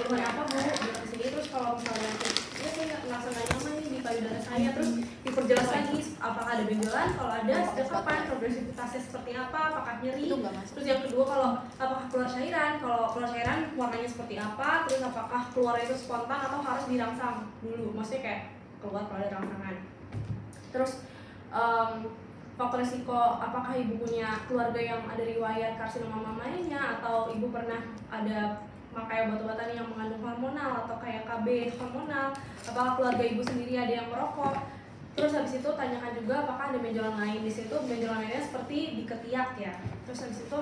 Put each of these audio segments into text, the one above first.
keluhan apa bu bilang ke sini, terus kalau misalnya ya saya nggak merasa nggak nyaman nih di payudara saya, terus diperjelas lagi apakah ada benjolan, kalau ada sejak kapan, progresivitasnya seperti apa, apakah nyeri. Terus yang kedua kalau apakah keluar cairan, kalau keluar cairan warnanya seperti apa, terus apakah keluar itu spontan atau harus dirangsang dulu, maksudnya kayak keluar kalau ada rangsangan. Terus faktor risiko, apakah ibu punya keluarga yang ada riwayat karsinoma mamanya, atau ibu pernah ada pakai obat-obatan yang mengandung hormonal atau kayak KB hormonal, apakah keluarga ibu sendiri ada yang merokok. Terus habis itu tanyakan juga apakah ada benjolan lain. Di situ benjolan lainnya seperti di ketiak ya. Terus habis itu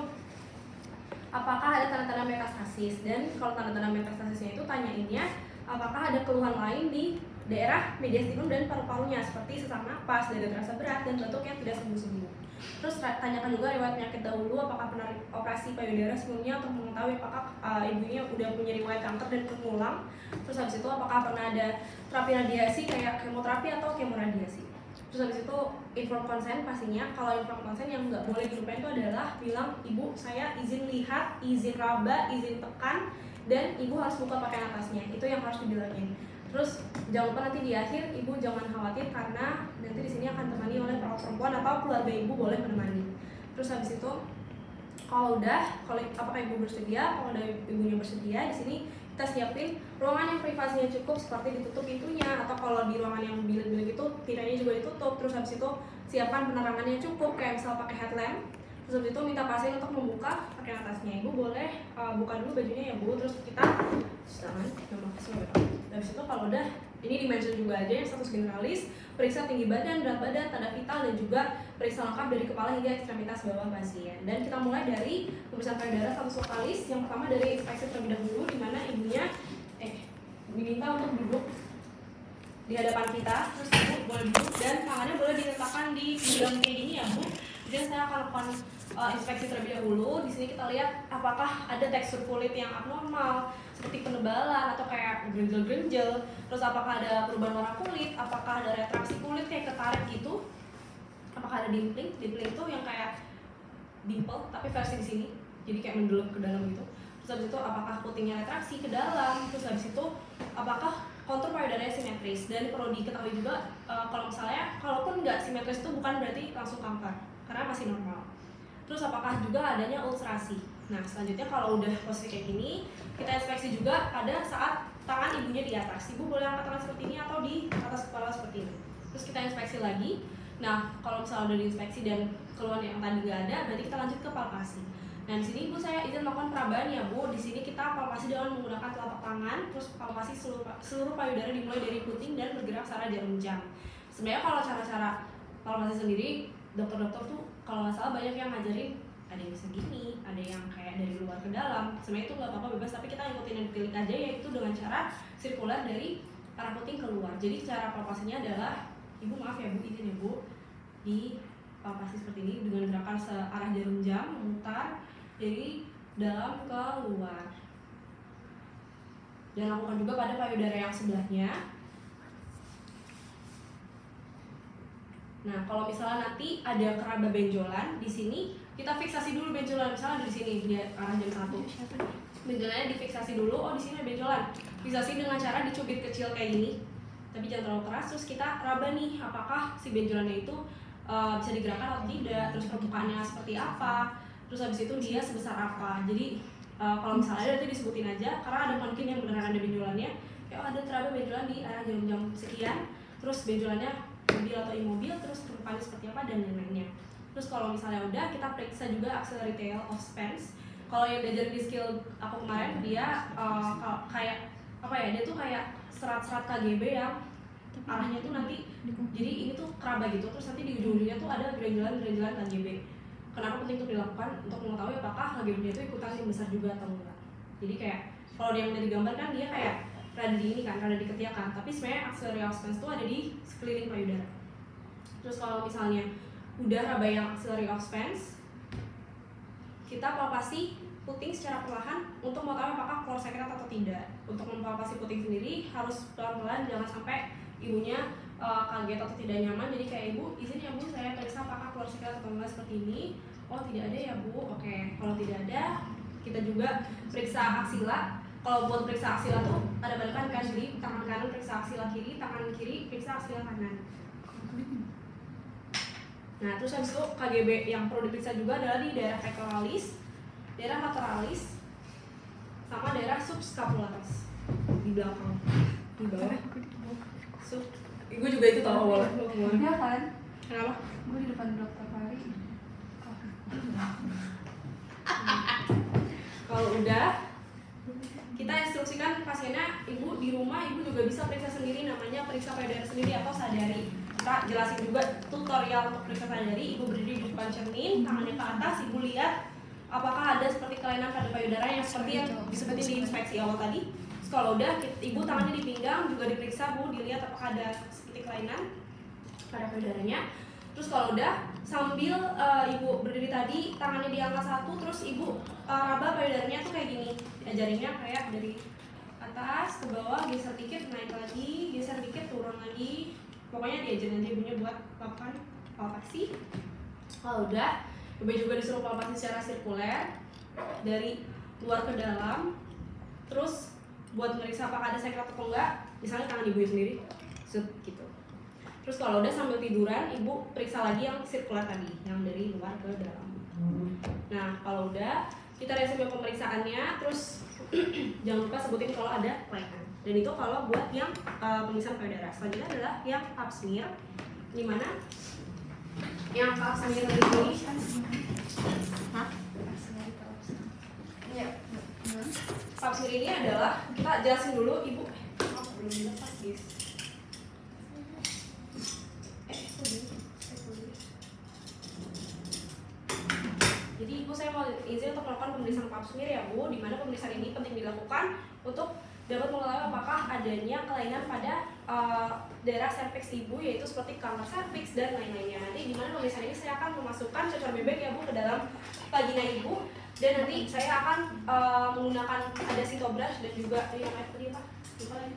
apakah ada tanda-tanda metastasis, dan kalau tanda-tanda metastasisnya itu tanyainnya apakah ada keluhan lain di daerah mediastinum dan paru-parunya seperti sesak napas, dada terasa berat, dan batuk yang tidak sembuh-sembuh. Terus tanyakan juga riwayat penyakit dahulu, apakah pernah operasi payudara sebelumnya untuk mengetahui apakah ibunya udah punya riwayat kanker dan mengulang. Terus habis itu apakah pernah ada terapi radiasi kayak kemoterapi atau kemoradiasi. Terus habis itu inform consent pastinya. Kalau inform consent yang nggak boleh dilupain itu adalah bilang ibu saya izin lihat, izin raba, izin tekan, dan ibu harus buka pakaian atasnya. Itu yang harus dibilangin. Terus jangan lupa nanti di akhir ibu jangan khawatir karena nanti di sini akan ditemani oleh perawat perempuan atau keluarga ibu boleh menemani. Terus habis itu kalau apakah ibu bersedia, kalau udah ibunya bersedia, di sini kita siapin ruangan yang privasinya cukup seperti ditutup pintunya, atau kalau di ruangan yang bilik-bilik itu tiranya juga ditutup. Terus habis itu siapkan penerangannya cukup kayak misal pakai headlamp. Terus habis itu minta pasien untuk membuka pakaian atasnya. Ibu boleh buka dulu bajunya ya bu. Terus kita habis itu kalau udah ini dimention juga aja yang status generalis, periksa tinggi badan, berat badan, tanda vital, dan juga periksa lengkap dari kepala hingga ekstremitas bawah pasien. Dan kita mulai dari pemeriksaan payudara status lokalis. Yang pertama dari inspeksi terlebih dahulu, di mana ibunya diminta untuk duduk di hadapan kita. Terus ibu boleh duduk dan tangannya boleh diletakkan di pinggang kayak gini ya bu. Jadi saya akan lakukan inspeksi terlebih dahulu. Di sini kita lihat apakah ada tekstur kulit yang abnormal seperti penebalan atau kayak grenjel-grenjel. Terus apakah ada perubahan warna kulit, apakah ada retraksi kulit kayak ketarik gitu, apakah ada dimpling. Dimpling itu yang kayak dimple tapi versi di sini, jadi kayak mendelup ke dalam gitu. Terus habis itu apakah putingnya retraksi ke dalam. Terus habis itu apakah kontur payudaranya simetris. Dan perlu diketahui juga kalau misalnya kalaupun nggak simetris itu bukan berarti langsung kanker, karena masih normal. Terus apakah juga adanya ulcerasi. Nah selanjutnya kalau udah posisi kayak gini, kita inspeksi juga pada saat tangan ibunya di atas. Ibu boleh angkat tangan seperti ini atau di atas kepala seperti ini. Terus kita inspeksi lagi. Nah kalau misalnya udah diinspeksi dan keluhan yang tadi nggak ada, berarti kita lanjut ke palpasi. Nah di sini ibu saya izin melakukan perabaan ya bu. Di sini kita palpasi dengan menggunakan telapak tangan, terus palpasi seluruh payudara dimulai dari puting dan bergerak secara jarum jam. Sebenarnya kalau cara-cara palpasi sendiri, dokter-dokter tuh kalau nggak salah banyak yang ngajarin ada yang bisa gini, ada yang kayak dari luar ke dalam. Sebenarnya itu nggak apa-apa, bebas, tapi kita ngikutin yang dipilih aja, yaitu dengan cara sirkuler dari arah puting keluar. Jadi cara palpasinya adalah ibu maaf ya bu, izin ya bu, di palpasi seperti ini dengan gerakan searah jarum jam memutar dari dalam ke luar. Dan lakukan juga pada payudara yang sebelahnya. Nah, kalau misalnya nanti ada keraba benjolan di sini, kita fiksasi dulu benjolan. Misalnya di sini di arah jam 1. Benjolannya difiksasi dulu. Oh, di sini ada benjolan. Fiksasi dengan cara dicubit kecil kayak gini. Tapi jangan terlalu keras. Terus kita raba nih, apakah si benjolannya itu bisa digerakkan atau tidak. Terus permukaannya seperti apa. Terus habis itu dia sebesar apa. Jadi kalau misalnya ada nanti disebutin aja, karena ada mungkin yang beneran ada benjolannya. Ya ada teraba benjolan di arah jam sekian. Terus benjolannya mobil atau imobil, terus permukaannya seperti apa dan lain-lainnya. Terus kalau misalnya udah, kita periksa juga axillary tail of Spence. Kalau yang diajarin di skill aku kemarin, dia kayak apa ya, dia tuh kayak serat-serat KGB yang arahnya tuh nanti, jadi ini tuh keraba gitu, terus nanti di ujung-ujungnya tuh ada granjulan-granjulan KGB. Kenapa penting untuk dilakukan? Untuk mengetahui apakah KGB-nya itu ikutan yang besar juga atau enggak. Jadi kayak kalau yang dari gambar kan dia kayak rada di ini kan, rada di ketiak kan, tapi sebenarnya axillary of Spence tuh ada di sekeliling payudara. Terus kalau misalnya udah raba yang axillary of Spence, kita palpasi puting secara perlahan untuk mengetahui apakah keluar sekret atau tidak. Untuk mempalpasi puting sendiri harus pelan-pelan, jangan sampai ibunya kaget atau tidak nyaman. Jadi kayak ibu, izin ya bu, saya periksa apakah keluar sekret atau enggak seperti ini. Oh tidak ada ya bu, oke. Kalau tidak ada, kita juga periksa aksila. kalau buat periksa aksila tuh ada balikan kan, jadi tangan kanan periksa aksila kiri, tangan kiri periksa aksila kanan. Nah terus habis itu KGB yang perlu diperiksa juga adalah di daerah pectoralis, daerah lateralis, sama daerah subscapularis di belakang, di bawah. Gue juga itu tahu awalnya. Iya kan? Kenapa? Gue di depan dokter Fari. Kalau udah, kita instruksikan pasiennya, ibu di rumah ibu juga bisa periksa sendiri, namanya periksa payudara sendiri atau sadari. Kita jelasin juga tutorial untuk periksa sadari. Ibu berdiri di depan cermin, tangannya ke atas, ibu lihat apakah ada seperti kelainan pada payudara yang seperti yang disebutin di inspeksi awal tadi. Terus kalau udah, ibu tangannya di pinggang juga diperiksa, bu, dilihat apakah ada seperti kelainan pada payudaranya. Terus kalau udah, sambil ibu berdiri tadi, tangannya diangkat satu, terus ibu raba payudaranya tuh kayak gini. Jarinya kayak dari atas ke bawah, geser dikit naik lagi, geser dikit turun lagi. Pokoknya diajarin aja ibunya buat lakukan palpasi. Kalau udah, ibu juga disuruh palpasi secara sirkuler dari luar ke dalam. Terus buat meriksa apakah ada sekret atau enggak, misalnya tangan ibu sendiri, gitu. Terus kalau udah sambil tiduran, ibu periksa lagi yang sirkuler tadi, yang dari luar ke dalam. Nah kalau udah, kita resume pemeriksaannya, terus jangan lupa sebutin kalau ada kelainan. Dan itu kalau buat yang pemeriksaan payudara. Selanjutnya adalah yang pap smear, dimana yang pap smear ini, pap smear ini adalah, kita jelasin dulu ibu. Belum dilepas guys. Jadi ibu, saya mau izin untuk melakukan pemeriksaan pap smear ya bu, dimana pemeriksaan ini penting dilakukan untuk dapat mengetahui apakah adanya kelainan pada daerah serviks ibu, yaitu seperti kanker serviks dan lain-lainnya. Nanti dimana pemeriksaan ini saya akan memasukkan cocor bebek ya bu ke dalam vagina ibu, dan nanti saya akan menggunakan ada sitobrush dan juga yang air tadi apa? Lupa lagi.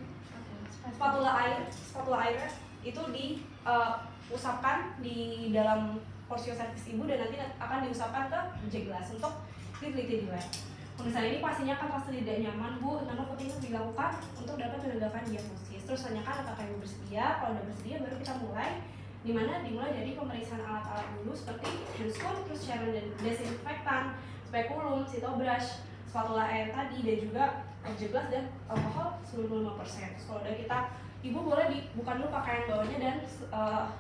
Spatula air itu diusapkan di dalam porsio serviks ibu dan nanti akan diusapkan ke biji gelas untuk diteliti di lab. Pemeriksaan ini pastinya akan terasa tidak nyaman bu, karena penting dilakukan untuk dapat menegakkan diagnosis. Terus tanyakan apakah ibu bersedia. Kalau udah bersedia baru kita mulai. Dimana dimulai dari pemeriksaan alat-alat dulu seperti handscope, terus cairan dan desinfektan, spekulum, sitobrush, spatula air tadi, dan juga biji gelas dan alkohol 95%. Terus kalau udah kita, ibu boleh dibuka dulu pakaian bawahnya dan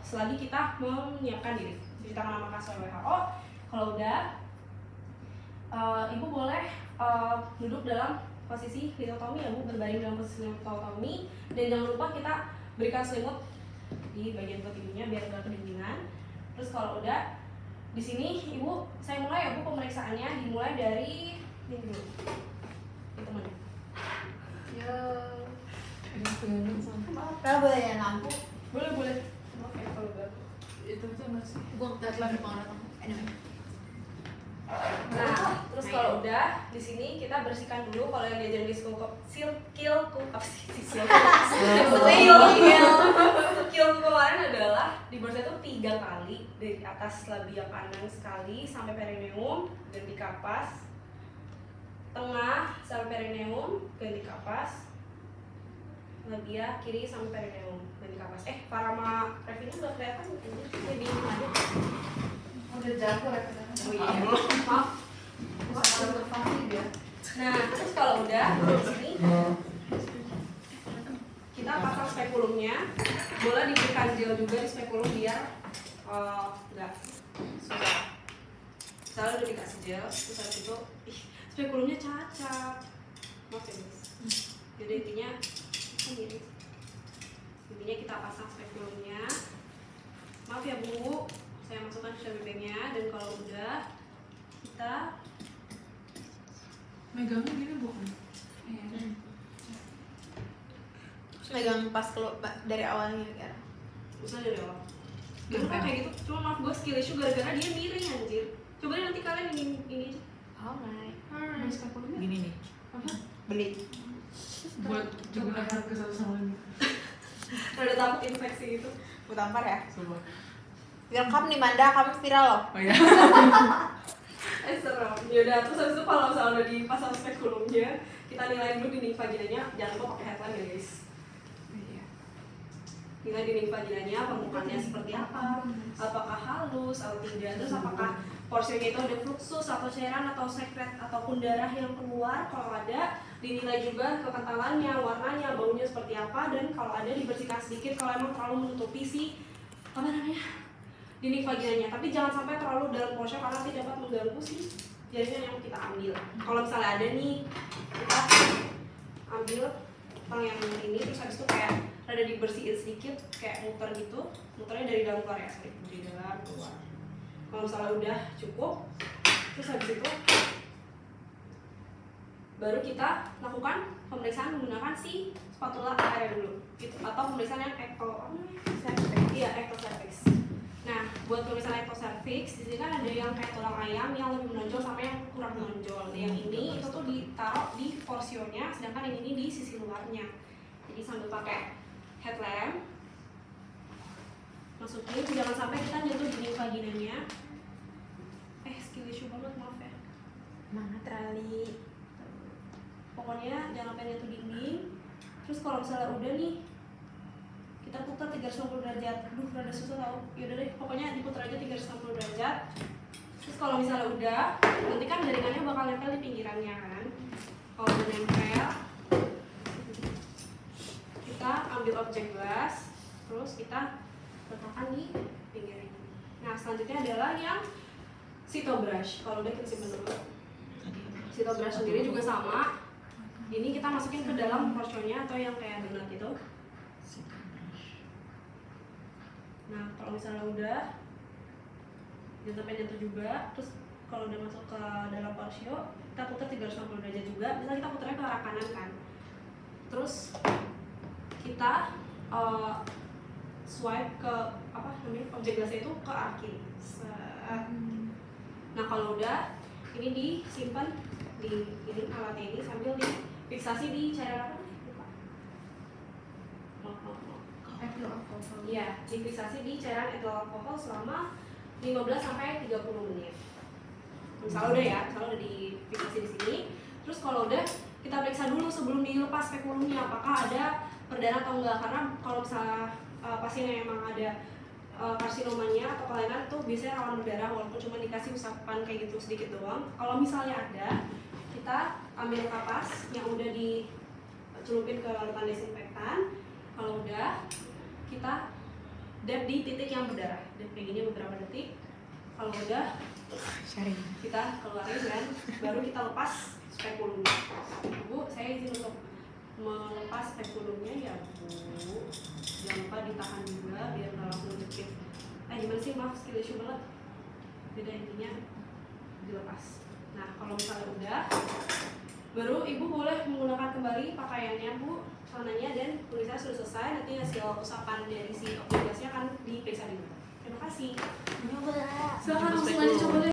selagi kita menyiapkan diri. Cuci tangan sama kasih WHO. Kalau udah, ibu boleh duduk dalam posisi litotomi ya bu, berbaring dalam posisi litotomi, dan jangan lupa kita berikan selimut di bagian perut ibunya biar enggak kedinginan. Terus kalau udah di sini ibu, saya mulai ya bu pemeriksaannya, dimulai dari ini dulu. Itu mana? Ya. Kalau boleh ya lampu? Boleh. Oke, kalau udah. Itu aja masih. Gua deadline di mana? Nah, terus kalau udah di sini kita bersihkan dulu. Kalau yang diajarin di skill kemarin adalah di borsa itu 3 kali, dari atas labia kanan sekali sampai perineum dan dikapas, tengah sampai perineum dan dikapas, labia kiri sampai perineum dan dikapas. Parama Revina udah kelihatan ini jadi aja. Udah jatuh rekenanya. Oh iya, maaf. Nah, terus kalau udah di sini kita pasang spekulumnya. Boleh diberikan gel juga di spekulum biar nggak susah. Misalnya udah dikasih gel, terus habis itu spekulumnya cacat. Maaf ya guys. Jadi intinya ini. Intinya kita pasang spekulumnya. Maaf ya bu, saya masukkan cocor bebeknya, dan kalau udah kita megangnya gini bukan? Iya. Megang pas dari awalnya kan? Usah dari awal. Dulu kan kayak gitu, cuma maaf gue skill issue gara-gara dia miring anjir. Coba deh nanti kalian ini aja. Alright. Gini nih. Apa? Beli. Buat coba harga satu sama lain. Rada takut infeksi itu. Gue tampar ya. Coba. Welcome di Manda, kamu viral loh. Oh iya. Serem. Yaudah, terus habis itu kalau misalnya udah dipasang spekulumnya, kita kita nilai dulu dinding vaginanya, jangan lupa pakai headline ya guys. Nilai dinding vaginanya, permukaannya seperti apa, apakah halus atau tidak, terus apakah porsinya itu ada fluxus atau cairan atau sekret ataupun darah yang keluar. Kalau ada, dinilai juga kekentalannya, warnanya, baunya seperti apa, dan kalau ada dibersihkan sedikit kalau emang terlalu menutupi si dinding vaginanya. Tapi jangan sampai terlalu dalam porsi karena nanti dapat mengganggu si jaringan yang kita ambil. Kalau misalnya ada nih, kita ambil tang yang ini terus habis itu kayak rada dibersihin sedikit, kayak muter gitu, muternya dari dalam keluar ya, dari dalam keluar. Kalau misalnya udah cukup, terus habis itu baru kita lakukan pemeriksaan menggunakan si spatula air dulu, gitu. Atau pemeriksaan yang ectocervix. Nah, buat pemeriksaan ectocervix di sini kan ada yang kayak tulang ayam yang lebih menonjol sama yang kurang menonjol. Yang ini itu tuh ditaruh di porsionya, sedangkan yang ini di sisi luarnya. Jadi sambil pakai headlamp, masukin, jangan sampai kita nyentuh dinding vaginanya. Skill issue banget, maaf ya. Semangat Rali. Pokoknya jangan sampai nyentuh dinding. Terus kalau misalnya udah nih, kita putar 360 derajat. Aduh, rada susah tau. Yaudah deh, pokoknya diputar aja 360 derajat. Terus kalau misalnya udah, nanti kan jaringannya bakal nempel di pinggirannya kan. Kalau udah nempel, kita ambil objek gelas, terus kita letakkan di pinggir ini. Nah, selanjutnya adalah yang Cytobrush. Kalau udah kita simpan dulu. Cytobrush sendiri juga sama. Ini kita masukin ke dalam portionnya atau yang kayak donat itu. Nah, kalau misalnya udah, jangan sampai nyentuh juga. Terus kalau udah masuk ke dalam porsio, kita putar 360 derajat juga. Misalnya kita putarnya ke arah kanan kan. Terus kita swipe ke apa namanya objek gelasnya itu ke arah kiri. Nah, kalau udah, ini disimpan di ini alatnya ini sambil difiksasi di cairan apa? Etil alkohol. Iya, difiksasi di cairan etil alkohol selama 15 sampai 30 menit. Misalnya udah ya, misalnya udah difiksasi di sini. Terus kalau udah, kita periksa dulu sebelum dilepas spekulumnya apakah ada perdana atau enggak, karena kalau misalnya pasien yang emang ada karsinomanya atau kelainan tuh biasanya rawan berdarah walaupun cuma dikasih usapan kayak gitu sedikit doang. Kalau misalnya ada, kita ambil kapas yang udah dicelupin ke larutan desinfektan. Kalau udah, kita dab di titik yang berdarah, dab kayak gini beberapa detik. Kalau udah, kita keluarin kan, baru kita lepas spekulumnya. Bu, saya izin untuk melepas spekulumnya ya Bu. Jangan lupa ditahan juga biar nggak langsung jepit. Gimana sih, maaf skill issue banget. Beda intinya dilepas. Nah, kalau misalnya udah, baru ibu boleh menggunakan kembali pakaiannya Bu, celananya, dan tulisannya sudah selesai. Nanti hasil usapan dari si objek gasnya akan diperiksa juga. Terima kasih. Nyoba. Silakan langsung aja coba deh.